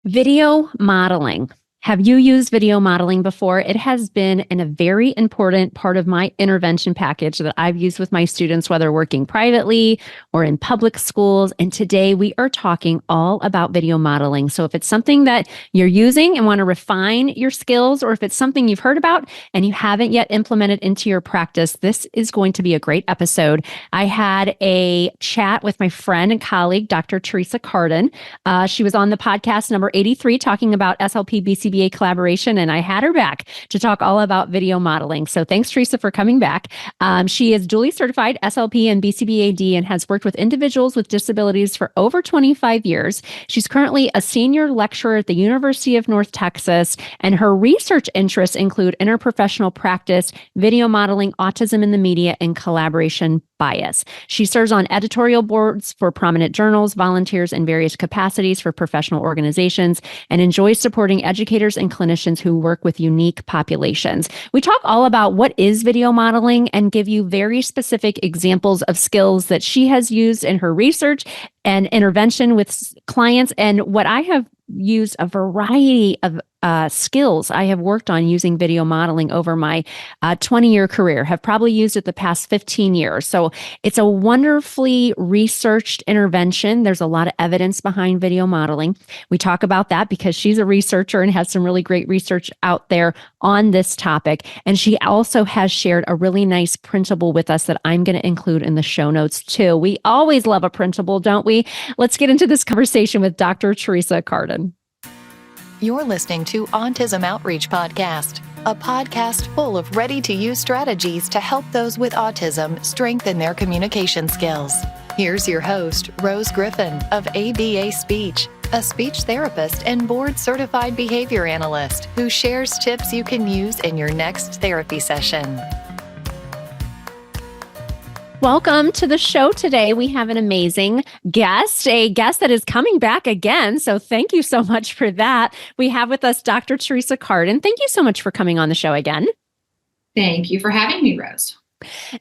Video modeling. Have you used video modeling before? It has been a very important part of my intervention package that I've used with my students, whether working privately or in public schools. And today we are talking all about video modeling. So if it's something that you're using and want to refine your skills, or if it's something you've heard about and you haven't yet implemented into your practice, this is going to be a great episode. I had a chat with my friend and colleague, Dr. Teresa Cardon. She was on the podcast number 83 talking about SLP BCBA collaboration, and I had her back to talk all about video modeling. So thanks, Teresa, for coming back. She is duly certified SLP and BCBAD and has worked with individuals with disabilities for over 25 years. She's currently a senior lecturer at the University of North Texas, and her research interests include interprofessional practice, video modeling, autism in the media, and collaboration bias. She serves on editorial boards for prominent journals, volunteers in various capacities for professional organizations, and enjoys supporting educators and clinicians who work with unique populations. We talk all about what is video modeling and give you very specific examples of skills that she has used in her research and intervention with clients, and what I have used a variety of skills I have worked on using video modeling over my 20-year career, have probably used it the past 15 years. So it's a wonderfully researched intervention. There's a lot of evidence behind video modeling. We talk about that because she's a researcher and has some really great research out there on this topic. And she also has shared a really nice printable with us that I'm going to include in the show notes too. We always love a printable, don't we? Let's get into this conversation with Dr. Teresa Cardon. You're listening to Autism Outreach Podcast, a podcast full of ready-to-use strategies to help those with autism strengthen their communication skills. Here's your host, Rose Griffin of ABA Speech, a speech therapist and board-certified behavior analyst who shares tips you can use in your next therapy session. Welcome to the show today. We have an amazing guest, a guest that is coming back again. So thank you so much for that. We have with us Dr. Teresa Cardon. Thank you so much for coming on the show again. Thank you for having me, Rose.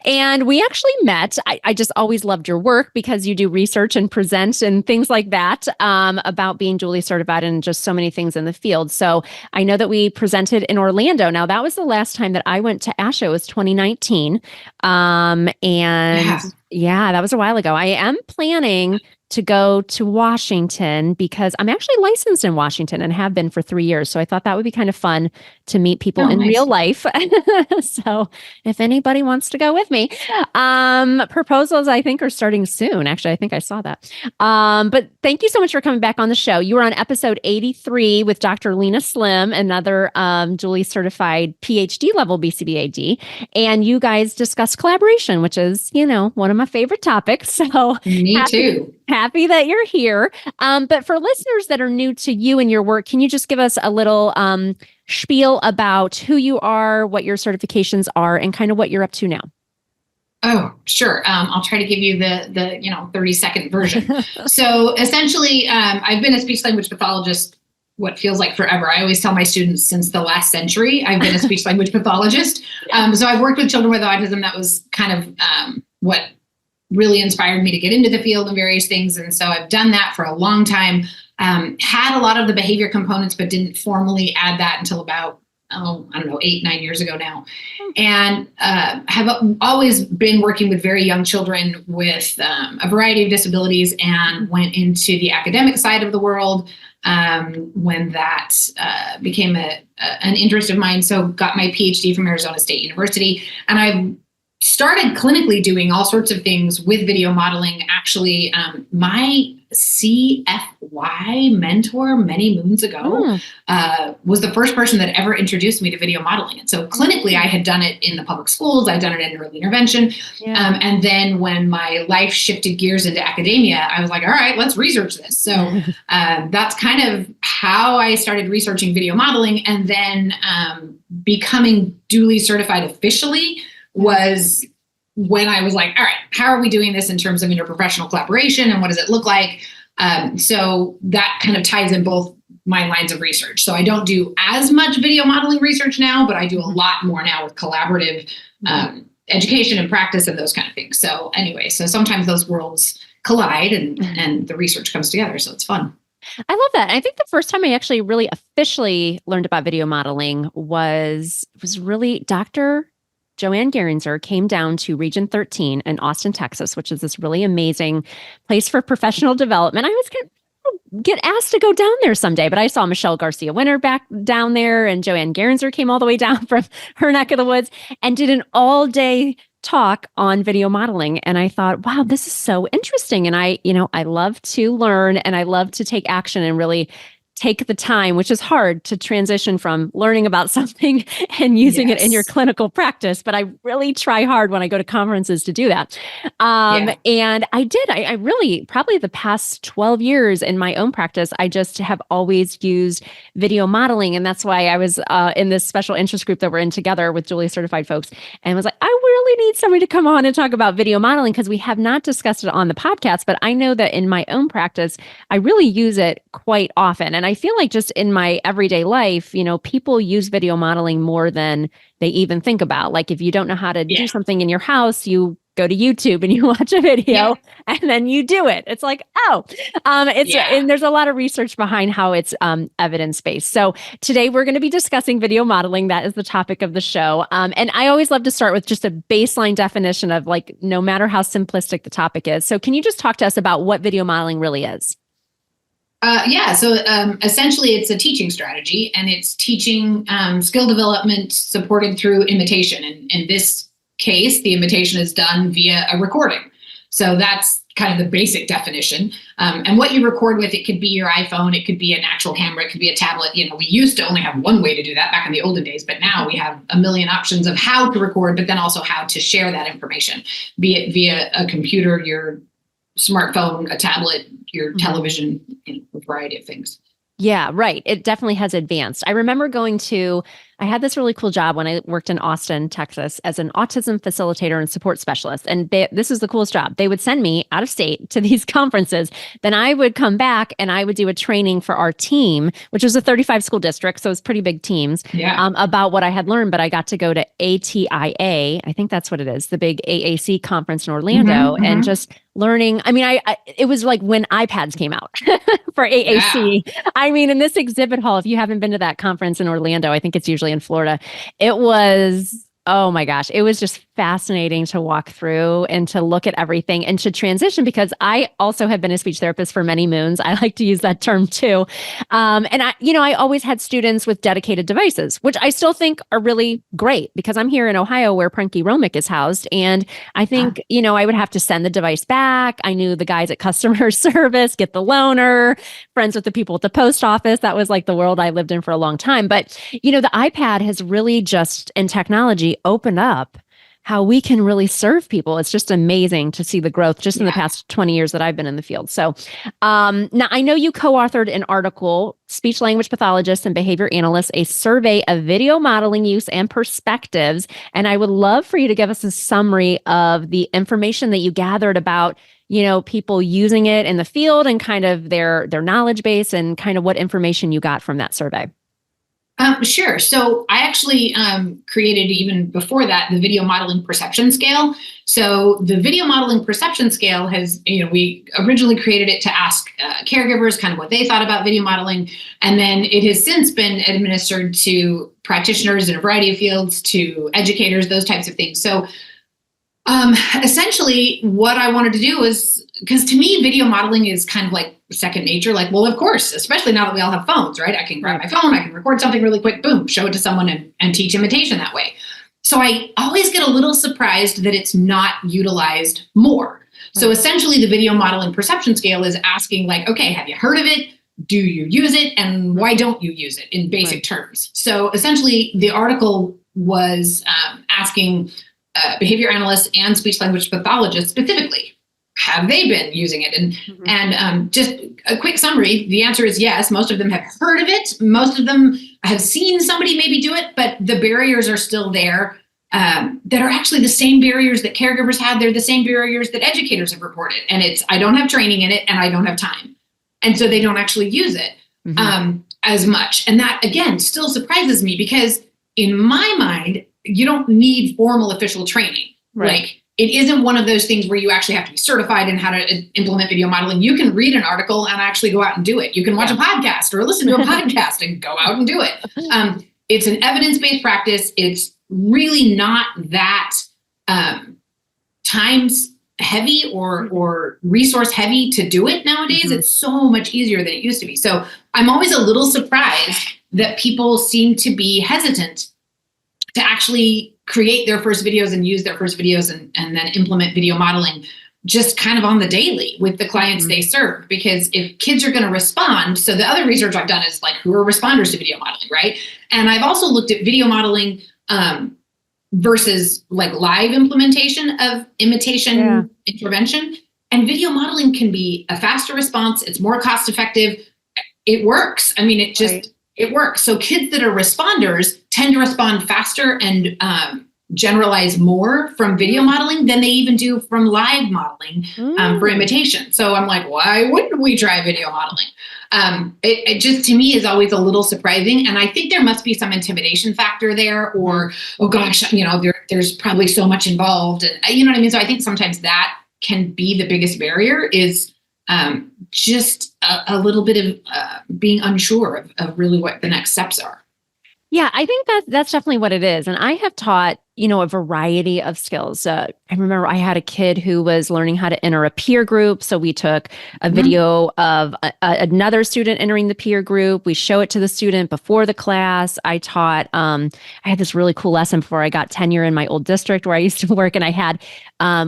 And we actually met. I just always loved your work because you do research and present and things like that about being duly certified and just so many things in the field. So I know that we presented in Orlando. Now, that was the last time that I went to ASHA. It was 2019. Yeah, that was a while ago. I am planning to go to Washington because I'm actually licensed in Washington and have been for 3 years. So I thought that would be kind of fun to meet people in real life. So if anybody wants to go with me, proposals I think are starting soon. Actually, I think I saw that. But thank you so much for coming back on the show. You were on episode 83 with Dr. Lena Slim, another duly certified PhD level BCBAD. And you guys discussed collaboration, which is, one of my favorite topics. So me too. Happy that you're here. But for listeners that are new to you and your work, can you just give us a little spiel about who you are, what your certifications are, and kind of what you're up to now? Oh, sure. I'll try to give you the 30-second version. So essentially, I've been a speech language pathologist what feels like forever. I always tell my students since the last century, I've been a speech language pathologist. So I've worked with children with autism. That was kind of what really inspired me to get into the field and various things. And so I've done that for a long time, had a lot of the behavior components, but didn't formally add that until about, 8-9 years ago now. And have always been working with very young children with a variety of disabilities, and went into the academic side of the world when that became an interest of mine. So got my PhD from Arizona State University, and I've started clinically doing all sorts of things with video modeling. Actually, my CFY mentor many moons ago was the first person that ever introduced me to video modeling. And so clinically, I had done it in the public schools. I'd done it in early intervention. Yeah. And then when my life shifted gears into academia, I was like, all right, let's research this. So that's kind of how I started researching video modeling. And then becoming duly certified officially was when I was like, all right, how are we doing this in terms of interprofessional collaboration, and what does it look like? So that kind of ties in both my lines of research. So I don't do as much video modeling research now, but I do a lot more now with collaborative education and practice and those kind of things. So anyway, so sometimes those worlds collide and the research comes together. So it's fun. I love that. I think the first time I actually really officially learned about video modeling was really Dr. Joanne Gerinzer came down to Region 13 in Austin, Texas, which is this really amazing place for professional development. I was going to get asked to go down there someday, but I saw Michelle Garcia Winter back down there, and Joanne Gerinzer came all the way down from her neck of the woods and did an all-day talk on video modeling. And I thought, wow, this is so interesting. And I love to learn and I love to take action and really take the time, which is hard to transition from learning about something and using it in your clinical practice. But I really try hard when I go to conferences to do that. And I did. I really, probably the past 12 years in my own practice, I just have always used video modeling. And that's why I was in this special interest group that we're in together with duly certified folks, and was like, I really need somebody to come on and talk about video modeling, because we have not discussed it on the podcast. But I know that in my own practice, I really use it quite often. And I feel like just in my everyday life, people use video modeling more than they even think about. Like if you don't know how to do something in your house, you go to YouTube and you watch a video and then you do it. It's like, and there's a lot of research behind how it's evidence-based. So today we're going to be discussing video modeling. That is the topic of the show. And I always love to start with just a baseline definition of, like, no matter how simplistic the topic is. So can you just talk to us about what video modeling really is? So essentially it's a teaching strategy, and it's teaching skill development supported through imitation. And in this case, the imitation is done via a recording. So that's kind of the basic definition. And what you record with, it could be your iPhone, it could be an actual camera, it could be a tablet. We used to only have one way to do that back in the olden days, but now we have a million options of how to record, but then also how to share that information, be it via a computer, your smartphone, a tablet, your television, a variety of things. Yeah, right. It definitely has advanced. I remember I had this really cool job when I worked in Austin, Texas, as an autism facilitator and support specialist. And this is the coolest job. They would send me out of state to these conferences. Then I would come back and I would do a training for our team, which was a 35 school district. So it was pretty big teams, about what I had learned. But I got to go to ATIA. I think that's what it is, the big AAC conference in Orlando, and just learning. I mean, it was like when iPads came out for AAC. Yeah. I mean, in this exhibit hall, if you haven't been to that conference in Orlando, I think it's usually in Florida, it was, oh my gosh, it was just fascinating to walk through and to look at everything and to transition, because I also have been a speech therapist for many moons. I like to use that term too. And I always had students with dedicated devices, which I still think are really great, because I'm here in Ohio where Prunky Romick is housed. And I think, I would have to send the device back. I knew the guys at customer service, get the loaner, friends with the people at the post office. That was like the world I lived in for a long time. But, the iPad has really just, in technology, opened up how we can really serve people. It's just amazing to see the growth just in the past 20 years that I've been in the field. So now I know you co-authored an article, Speech Language Pathologists and Behavior Analysts, a survey of video modeling use and perspectives. And I would love for you to give us a summary of the information that you gathered about, people using it in the field and kind of their knowledge base, and kind of what information you got from that survey. Sure. So I actually created, even before that, the video modeling perception scale. So the video modeling perception scale has, we originally created it to ask caregivers kind of what they thought about video modeling. And then it has since been administered to practitioners in a variety of fields, to educators, those types of things. So essentially what I wanted to do was, because to me, video modeling is kind of like second nature. Like, well, of course, especially now that we all have phones, right? I can grab my phone, I can record something really quick, boom, show it to someone and teach imitation that way. So I always get a little surprised that it's not utilized more. So essentially the video modeling perception scale is asking, like, okay, have you heard of it? Do you use it? And why don't you use it, in basic terms? So essentially the article was asking behavior analysts and speech language pathologists specifically, have they been using it? And just a quick summary, the answer is yes. Most of them have heard of it. Most of them have seen somebody maybe do it, but the barriers are still there, that are actually the same barriers that caregivers had. They're the same barriers that educators have reported. And it's, I don't have training in it and I don't have time. And so they don't actually use it as much. And that, again, still surprises me, because in my mind, you don't need formal official training. Right. Like, it isn't one of those things where you actually have to be certified in how to implement video modeling. You can read an article and actually go out and do it. You can watch a podcast or listen to a podcast and go out and do it. It's an evidence-based practice. It's really not that times heavy or resource heavy to do it nowadays. It's so much easier than it used to be. So I'm always a little surprised that people seem to be hesitant to actually create their first videos and use their first videos and then implement video modeling just kind of on the daily with the clients they serve. Because if kids are going to respond, so the other research I've done is like, who are responders to video modeling, right? And I've also looked at video modeling versus like live implementation of imitation intervention. And video modeling can be a faster response. It's more cost effective. It works. I mean, it works. So kids that are responders tend to respond faster and generalize more from video modeling than they even do from live modeling for imitation. So I'm like, why wouldn't we try video modeling? It just, to me, is always a little surprising. And I think there must be some intimidation factor there, or, oh gosh, you know, there's probably so much involved. And you know what I mean? So I think sometimes that can be the biggest barrier, is just a little bit of being unsure of really what the next steps are. Yeah, I think that's definitely what it is. And I have taught, you know, a variety of skills. I remember I had a kid who was learning how to enter a peer group. So we took a video of another student entering the peer group. We show it to the student before the class. I taught, I had this really cool lesson before I got tenure in my old district where I used to work. And I had,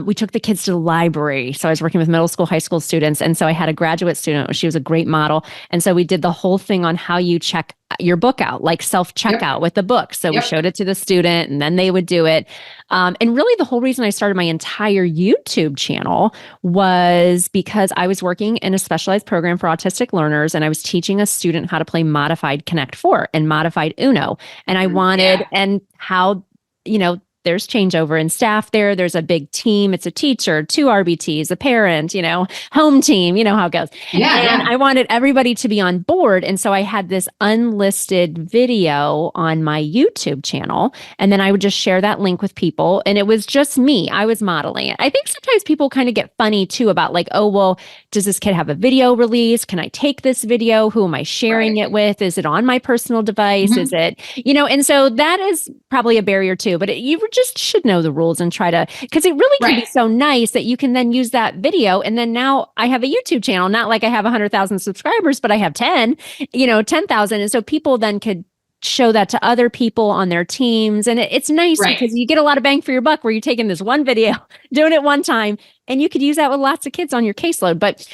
we took the kids to the library. So I was working with middle school, high school students. And so I had a graduate student. She was a great model. And so we did the whole thing on how you check your book out, like self-checkout with the book. So we showed it to the student and then they would do it. And really the whole reason I started my entire YouTube channel was because I was working in a specialized program for autistic learners, and I was teaching a student how to play modified Connect 4 and modified Uno. And I wanted, and how, you know, there's changeover in staff there. There's a big team. It's a teacher, 2 RBTs, a parent, you know, home team, you know how it goes. And I wanted everybody to be on board. And so I had this unlisted video on my YouTube channel. And then I would just share that link with people. And it was just me. I was modeling it. I think sometimes people kind of get funny too about like, oh, well, does this kid have a video release? Can I take this video? Who am I sharing it with? Is it on my personal device? Is it, you know, and so that is probably a barrier too. But you just should know the rules and try to, because it really can be so nice that you can then use that video. And then now I have a YouTube channel, not like I have 100,000 subscribers, but I have 10, you know, 10,000. And so people then could show that to other people on their teams. And it's nice because you get a lot of bang for your buck where you're taking this one video, doing it one time, and you could use that with lots of kids on your caseload. But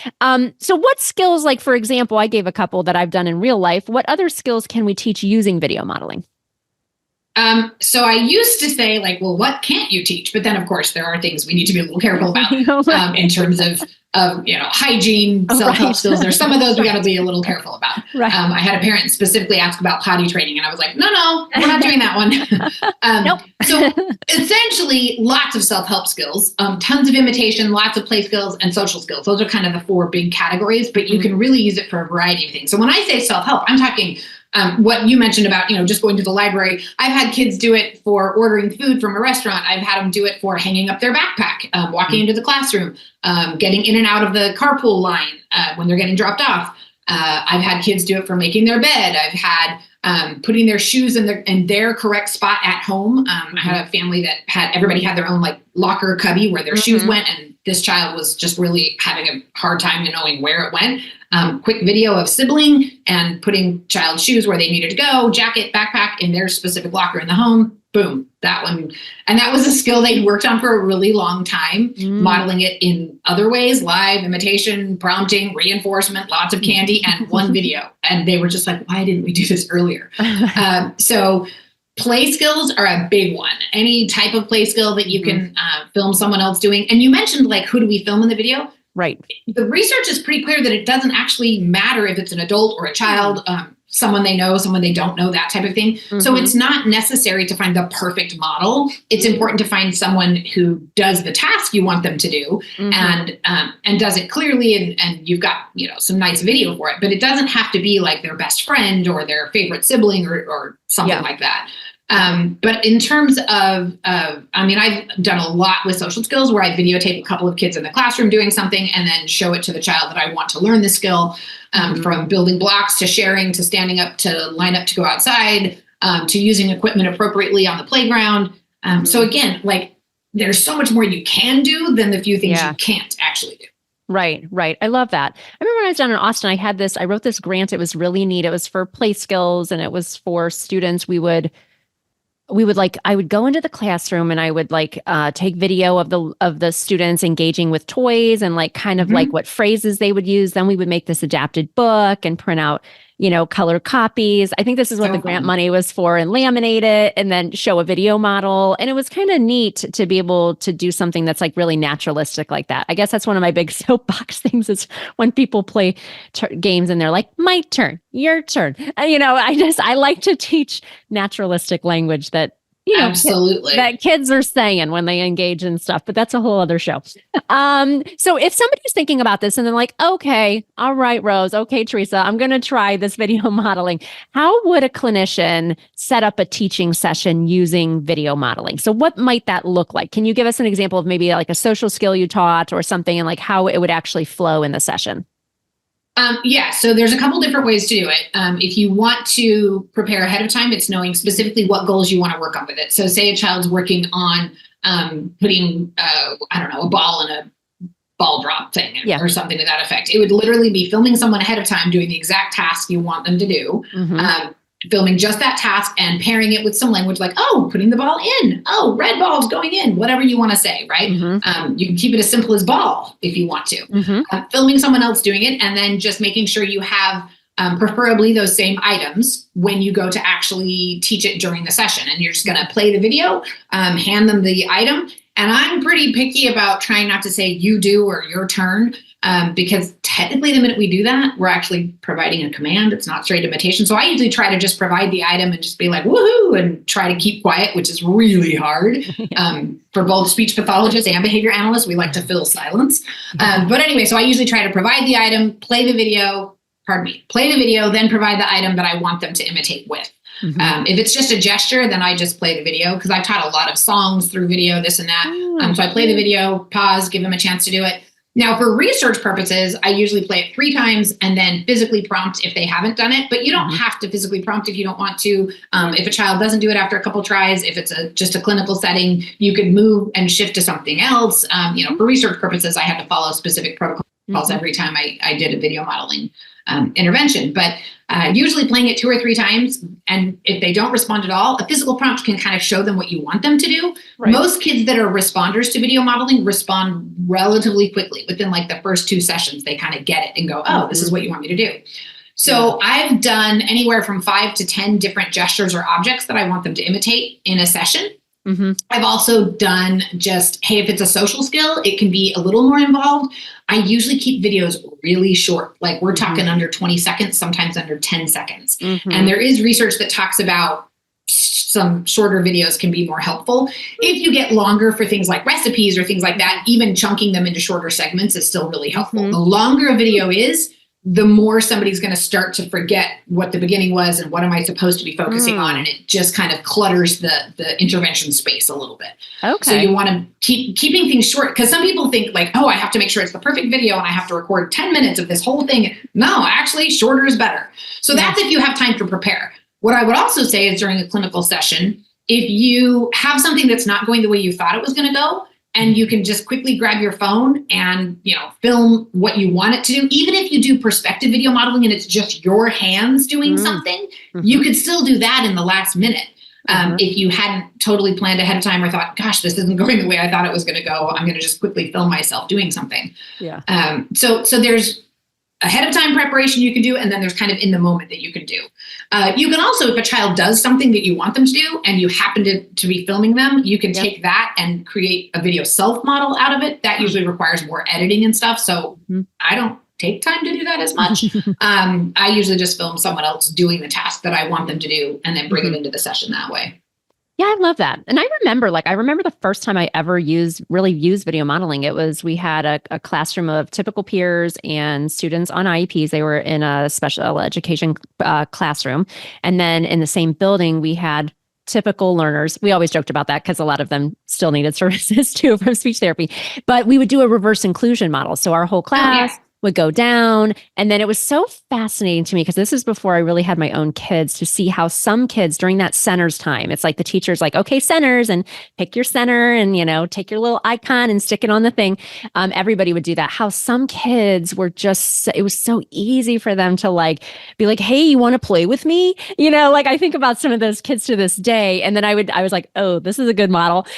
so what skills, like, for example, I gave a couple that I've done in real life. What other skills can we teach using video modeling? So I used to say like, well, what can't you teach? But then of course there are things we need to be a little careful about in terms of you know, hygiene, self-help skills. There's some of those we got to be a little careful about. I had a parent specifically ask about potty training and I was like, no, we're not doing that one. So essentially lots of self-help skills, tons of imitation, lots of play skills and social skills. Those are kind of the 4 big categories, but you can really use it for a variety of things. So when I say self-help, I'm talking what you mentioned about, you know, just going to the library. I've had kids do it for ordering food from a restaurant. I've had them do it for hanging up their backpack, walking into the classroom, getting in and out of the carpool line when they're getting dropped off. I've had kids do it for making their bed. I've had putting their shoes in their correct spot at home. I had a family that had everybody had their own like locker cubby where their shoes went, and this child was just really having a hard time knowing where it went. Quick video of sibling and putting child's shoes where they needed to go, jacket, backpack in their specific locker in the home. Boom, that one. And that was a skill they worked on for a really long time, modeling it in other ways, live, imitation, prompting, reinforcement, lots of candy, and one video. And they were just like, why didn't we do this earlier? So play skills are a big one. Any type of play skill that you can film someone else doing. And you mentioned like, who do we film in the video? Right. The research is pretty clear that it doesn't actually matter if it's an adult or a child, someone they know, someone they don't know, that type of thing. So it's not necessary to find the perfect model. It's important to find someone who does the task you want them to do and does it clearly. And you've got, you know, some nice video for it, but it doesn't have to be like their best friend or their favorite sibling or something like that. But in terms of, I mean, I've done a lot with social skills where I videotape a couple of kids in the classroom doing something and then show it to the child that I want to learn the skill, from building blocks to sharing to standing up to line up to go outside, to using equipment appropriately on the playground. So again, like there's so much more you can do than the few things you can't actually do. Right, right. I love that. I remember when I was down in Austin, I wrote this grant. It was really neat. It was for play skills and it was for students. I would go into the classroom and I would take video of the students engaging with toys and like kind of like what phrases they would use. Then we would make this adapted book and print out, color copies. I think this is what the grant money was for, and laminate it and then show a video model. And it was kind of neat to be able to do something that's like really naturalistic like that. I guess that's one of my big soapbox things is when people play games and they're like, my turn, your turn. I like to teach naturalistic language that, absolutely, that kids are saying when they engage in stuff, but that's a whole other show. So if somebody's thinking about this and they're like, okay, all right, Rose, okay, Teresa, I'm going to try this video modeling. How would a clinician set up a teaching session using video modeling? So what might that look like? Can you give us an example of maybe like a social skill you taught or something and like how it would actually flow in the session? So there's a couple different ways to do it. If you want to prepare ahead of time, it's knowing specifically what goals you want to work on with it. So say a child's working on putting, a ball in a ball drop thing or something to that effect. It would literally be filming someone ahead of time doing the exact task you want them to do. Filming just that task and pairing it with some language like, oh, putting the ball in, oh, red ball's going in, whatever you want to say, right? You can keep it as simple as ball if you want to. Filming someone else doing it and then just making sure you have preferably those same items when you go to actually teach it during the session. And you're just going to play the video, hand them the item. And I'm pretty picky about trying not to say you do or your turn. Because technically the minute we do that, we're actually providing a command. It's not straight imitation. So I usually try to just provide the item and just be like, woohoo, and try to keep quiet, which is really hard. For both speech pathologists and behavior analysts, we like to fill silence. But anyway, so I usually try to provide the item, play the video, then provide the item that I want them to imitate with. If it's just a gesture, then I just play the video because I've taught a lot of songs through video, this and that. So I play the video, pause, give them a chance to do it. Now, for research purposes, I usually play it 3 times and then physically prompt if they haven't done it. But you don't have to physically prompt if you don't want to. If a child doesn't do it after a couple tries, if it's just a clinical setting, you could move and shift to something else. For research purposes, I had to follow specific protocols every time I did a video modeling intervention. But usually playing it 2 or 3 times. And if they don't respond at all, a physical prompt can kind of show them what you want them to do. Right. Most kids that are responders to video modeling respond relatively quickly. Within like the first 2 sessions, they kind of get it and go, oh, this is what you want me to do. So I've done anywhere from 5 to 10 different gestures or objects that I want them to imitate in a session. I've also done just, hey, if it's a social skill, it can be a little more involved. I usually keep videos really short. Like we're talking under 20 seconds, sometimes under 10 seconds. And there is research that talks about some shorter videos can be more helpful. If you get longer for things like recipes or things like that, even chunking them into shorter segments is still really helpful. The longer a video is, the more somebody's going to start to forget what the beginning was and what am I supposed to be focusing on. And it just kind of clutters the intervention space a little bit. Okay. So you want to keeping things short because some people think like, oh, I have to make sure it's the perfect video and I have to record 10 minutes of this whole thing. No, actually shorter is better. So that's if you have time to prepare. What I would also say is during a clinical session, if you have something that's not going the way you thought it was going to go, and you can just quickly grab your phone and, film what you want it to do. Even if you do perspective video modeling and it's just your hands doing something, you could still do that in the last minute. If you hadn't totally planned ahead of time or thought, gosh, this isn't going the way I thought it was going to go, I'm going to just quickly film myself doing something. So there's ahead of time preparation you can do, and then there's kind of in the moment that you can do. You can also, if a child does something that you want them to do and you happen to be filming them, you can take that and create a video self model out of it. That usually requires more editing and stuff. So I don't take time to do that as much. I usually just film someone else doing the task that I want them to do and then bring it into the session that way. Yeah, I love that. And I remember the first time I ever really used video modeling. We had a classroom of typical peers and students on IEPs. They were in a special education classroom. And then in the same building, we had typical learners. We always joked about that because a lot of them still needed services too from speech therapy. But we would do a reverse inclusion model. So our whole class would go down. And then it was so fascinating to me because this is before I really had my own kids, to see how some kids during that centers time, it's like the teacher's like, okay, centers, and pick your center and, take your little icon and stick it on the thing. Everybody would do that. How some kids were just, it was so easy for them to be like, hey, you want to play with me? I think about some of those kids to this day. And then I was like, oh, this is a good model,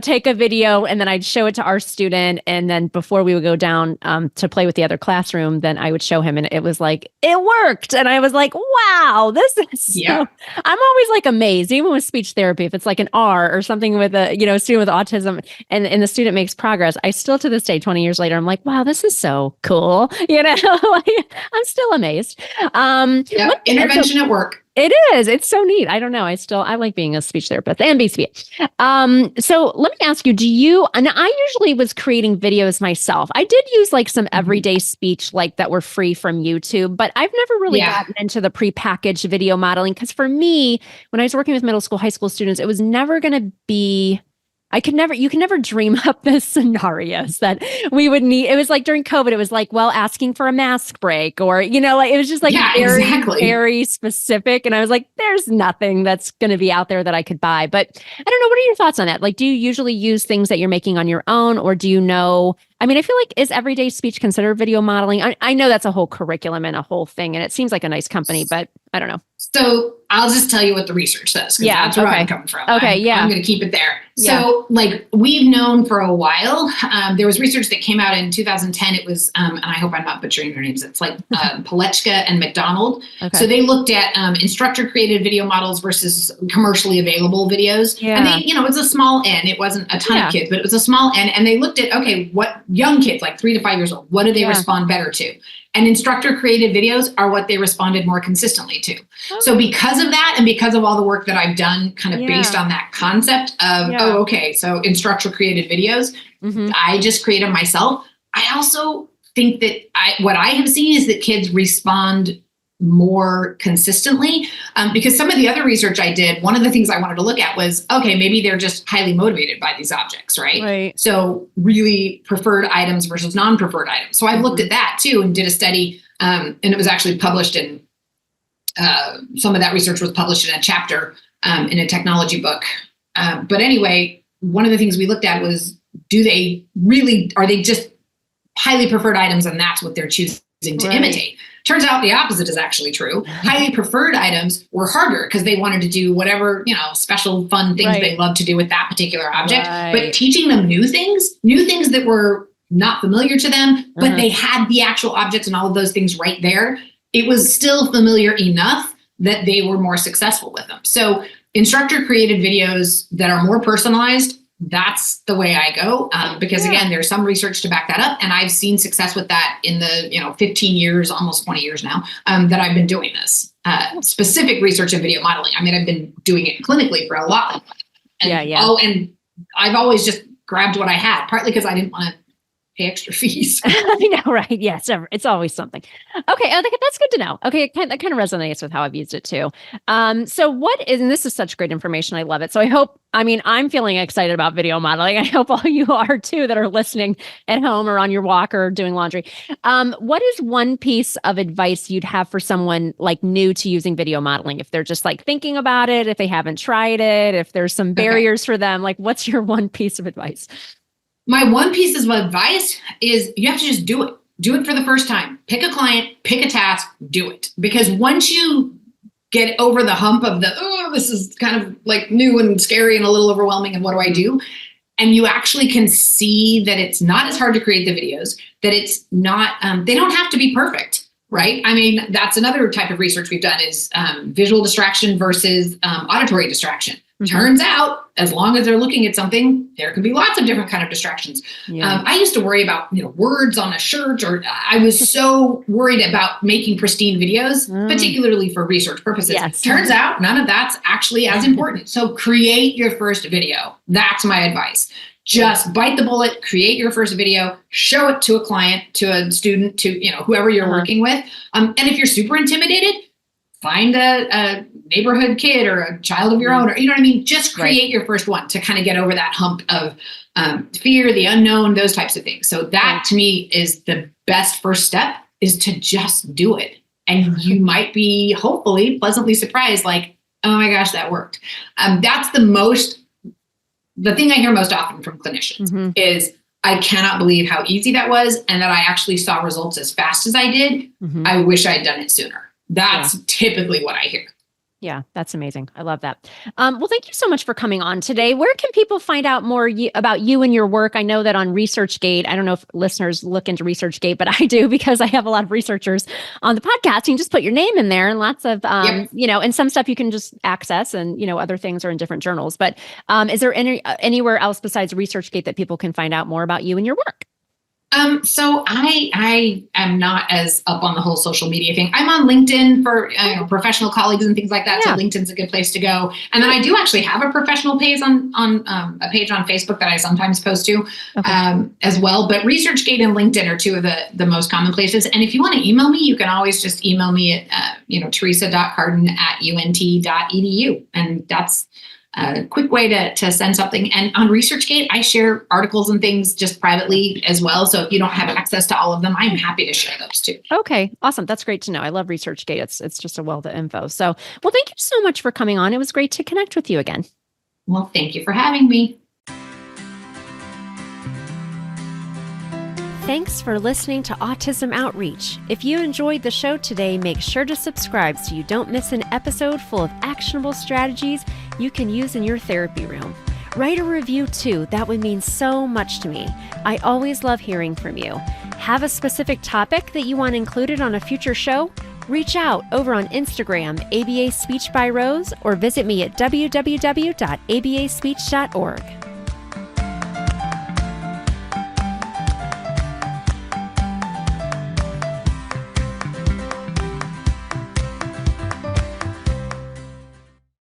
take a video and then I'd show it to our student. And then before we would go down to play with the other classroom, then I would show him and it was like, it worked. And I was like, wow, this is I'm always amazed, even with speech therapy, if it's like an R or something with a, student with autism and the student makes progress, I still to this day, 20 years later, I'm like, wow, this is so cool. I'm still amazed. Intervention at work. It is. It's so neat. I don't know. I like being a speech therapist and BCBA. So let me ask you, and I usually was creating videos myself. I did use some everyday speech that were free from YouTube, but I've never really gotten into the prepackaged video modeling because for me, when I was working with middle school, high school students, it was never going to be you could never dream up the scenarios that we would need. It was during COVID, it was asking for a mask break or, it was just very specific. And I was like, there's nothing that's going to be out there that I could buy. But I don't know. What are your thoughts on that? Do you usually use things that you're making on your own or do you know? I mean, I feel is everyday speech considered video modeling? I know that's a whole curriculum and a whole thing, and it seems like a nice company, but I don't know. So I'll just tell you what the research says. That's where I'm coming from. Okay, I'm going to keep it there. So we've known for a while, there was research that came out in 2010. It was, and I hope I'm not butchering their names. It's Palechka and McDonald. Okay. So they looked at instructor created video models versus commercially available videos. Yeah. And they, it was a small N. It wasn't a ton of kids, but it was a small N. And they looked at, okay, what young kids, 3 to 5 years old, what do they respond better to? And instructor created videos are what they responded more consistently to. Oh. So because of that, and because of all the work that I've done kind of based on that concept of, so instructor created videos, I just create them myself. I also think that what I have seen is that kids respond more consistently because some of the other research I did, one of the things I wanted to look at was, okay, maybe they're just highly motivated by these objects, right? So really preferred items versus non-preferred items. So I looked at that too and did a study and it was actually published in, some of that research was published in a chapter in a technology book. But anyway, one of the things we looked at was, are they just highly preferred items and that's what they're choosing to imitate? Turns out the opposite is actually true. Highly preferred items were harder because they wanted to do whatever, special fun things they love to do with that particular object. But teaching them new things that were not familiar to them, but they had the actual objects and all of those things right there. It was still familiar enough that they were more successful with them. So instructor created videos that are more personalized, that's the way I go. Because again, there's some research to back that up. And I've seen success with that in the, 15 years, almost 20 years now, that I've been doing this specific research in video modeling. I mean, I've been doing it clinically for a lot. And, and I've always just grabbed what I had, partly because I didn't want to pay extra fees. I know, right? Yes, it's always something. Okay, I think that's good to know. Okay, that kind of resonates with how I've used it too. So what is, and this is such great information, I love it. So I'm feeling excited about video modeling. I hope all you are too that are listening at home or on your walk or doing laundry. What is one piece of advice you'd have for someone new to using video modeling? If they're just thinking about it, if they haven't tried it, if there's some barriers for them, what's your one piece of advice? My one piece of advice is you have to just do it. Do it for the first time. Pick a client, pick a task, do it. Because once you get over the hump of this is kind of new and scary and a little overwhelming and what do I do? And you actually can see that it's not as hard to create the videos, that it's not, they don't have to be perfect, right? I mean, that's another type of research we've done is visual distraction versus auditory distraction. Turns out, as long as they're looking at something, there can be lots of different kind of distractions. I used to worry about, words on a shirt, or I was so worried about making pristine videos, particularly for research purposes. Yes. Turns out none of that's actually as important. So create your first video. That's my advice. Just bite the bullet, create your first video, show it to a client, to a student, to whoever you're working with. And if you're super intimidated, find a neighborhood kid or a child of your own, or, you know what I mean? Just create your first one to kind of get over that hump of fear, the unknown, those types of things. So that to me is the best first step, is to just do it. And you might be hopefully pleasantly surprised, like, oh my gosh, that worked. That's the thing I hear most often from clinicians is, I cannot believe how easy that was, and that I actually saw results as fast as I did. I wish I'd done it sooner. That's typically what I hear. Yeah, that's amazing. I love that. Well, thank you so much for coming on today. Where can people find out more about you and your work? I know that on ResearchGate, I don't know if listeners look into ResearchGate, but I do, because I have a lot of researchers on the podcast. You can just put your name in there, and lots of, and some stuff you can just access, and, other things are in different journals. But is there anywhere else besides ResearchGate that people can find out more about you and your work? So I am not as up on the whole social media thing. I'm on LinkedIn for professional colleagues and things like that. So LinkedIn's a good place to go. And then I do actually have a professional page on a page on Facebook that I sometimes post to as well. But ResearchGate and LinkedIn are two of the most common places. And if you want to email me, you can always just email me at teresa.cardon@unt.edu. And that's a quick way to send something. And on ResearchGate, I share articles and things just privately as well. So if you don't have access to all of them, I'm happy to share those too. Okay, awesome. That's great to know. I love ResearchGate. It's just a wealth of info. So, well, thank you so much for coming on. It was great to connect with you again. Well, thank you for having me. Thanks for listening to Autism Outreach. If you enjoyed the show today, make sure to subscribe so you don't miss an episode full of actionable strategies you can use in your therapy room. Write a review too. That would mean so much to me. I always love hearing from you. Have a specific topic that you want included on a future show? Reach out over on Instagram, ABA Speech by Rose, or visit me at www.abaspeech.org.